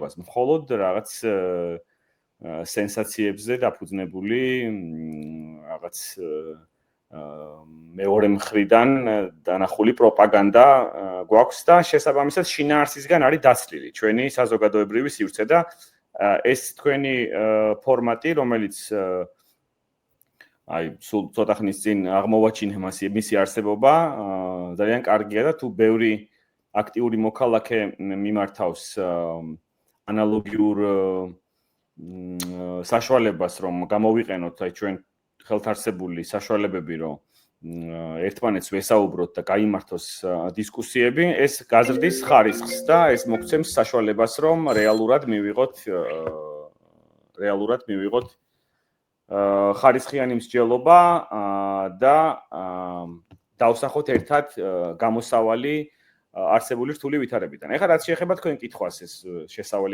მხოლოდ რაღაც სენსაციებზე დაფუძნებული რაღაც მეორე მხრიდან დანახული პროპაგანდა გვაქვს და შესაბამისად შინაარსისგან არის დაცლილი ჩვენი საზოგადოებრივი სივრცე და ეს თქვენი ფორმატი, რომელიც აი სულ ცოტა ხნის წინ აღმოვაჩინე მისი არსებობა, ძალიან კარგია და თუ ბევრი აქტიური მოქალაქე მიმართავს ანალოგიურ საშუალებას, რომ გამოვიყენოთ აი ჩვენ ხელთარსებული საშუალებები, რომ ერთმანეთს ვესაუბროთ და გაიმართოს დისკუსიები, ეს გაზრდის ხარისხს და ეს მოგცემს საშუალებას, რომ რეალურად მივიღოთ ხარისხიანი მსჯელობა და დავსახოთ ერთად გამოსავალი არსებული რთული ვითარებიდან. ეხლა რაც შეეხება თქვენ კითხვას ეს შესავალი